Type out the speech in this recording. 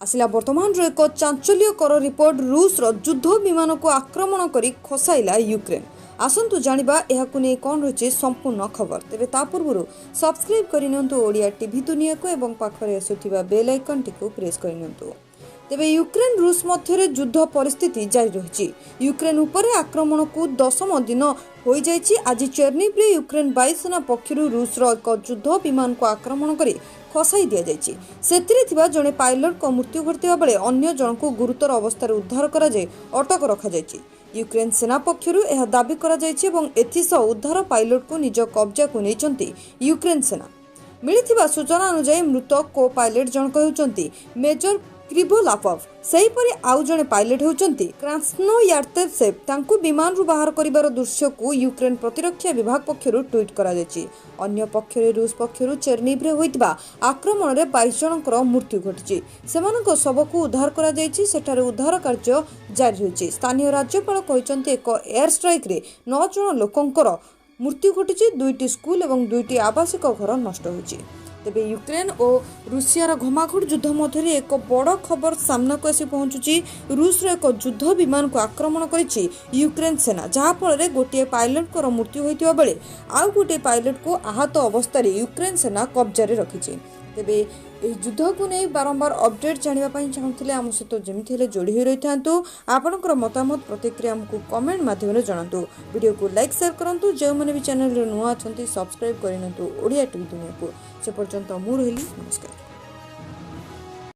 आसला वर्तमान एक चांचल्यकर रिपोर्ट रूस युद्ध विमान को आक्रमण कर खसाइला यूक्रेन। आसतु जानिबा एहाकु नै कोन रहिछि संपूर्ण खबर। तेबे ता पूर्व सब्सक्राइब करिनंतु ओडिया टीवी दुनिया को एवं पाखरे आसुथिबा बेल आइकन टिको प्रेस करिनंतु। तेबे यूक्रेन रूस मध्य युद्ध परिस्थिति जारी रही। यूक्रेन उपरे आक्रमण को 10म दिन हो जाइछि। आज चेर्निव रे यूक्रेन वायुसेना पक्षरु रूस एक युद्ध विमान को आक्रमण कर खसाई दिया जाइछि। सेतिरे थिबा जणे पायलट को मृत्यु घटिया बेले अन्य जन को गुरुतर अवस्था उद्धार करा जाय अटक रखा जाइछि। यूक्रेन सेना पक्षरु यह दाबी करा जाइछि एवं एथिसह उद्धार पायलट को निज कब्जा को नैचंती यूक्रेन सेना। मिलिथिबा सूचना अनुसार मृत को पायलट जनक हेउचंती मेजर क्रिभोलापव। सेहीपरि आउ जणे पायलट हेउचंती क्रास्नोयार्तेसेव। तांकु विमान रु बाहर करिवार दृश्य को यूक्रेन प्रतिरक्षा विभाग पक्षरु ट्वीट करा जायछि। अन्य पक्षरे रूस पक्षरु चेर्निव रे होइतबा आक्रमण रे 22 जनकर मृत्यु घटिछि। सेमानक शव को उद्धार करा जायछि। सेठारे उद्धार कार्य जारी रहिछि। स्थानीय राज्यपाल कहिसंती एक एयर स्ट्राइक रे 9 जन लोकंकर मृत्यु घटिछि। 2टी स्कूल एवं 2टी आवासिक घर नष्ट होइछि। तेबे यूक्रेन और रूसियार घमाघोट युद्ध मध्य एक बड़ खबर सामना को आसी पहुंचुची। रूस एक युद्ध विमान को आक्रमण करिछि यूक्रेन सेना, जहा फल गोटे पायलट को मृत्यु होइतिबा बेले आउ गोटे पायलट को आहत अवस्था यूक्रेन सेना कब्जा रखिछि। तेबे युद्ध को नहीं बारंबार अपडेट जानापी चाहूले आम सहित जमी जोड़ी रही था। आपणकर मतामत प्रतिक्रिया आमको कमेंट माध्यम जनातु। वीडियो को लाइक शेयर करूँ। जो मैंने भी चैनल नुआ अच्छा सब्सक्राइब करनी ओडिया टीवी दुनिया को। से पर्यंत मु रही नमस्कार।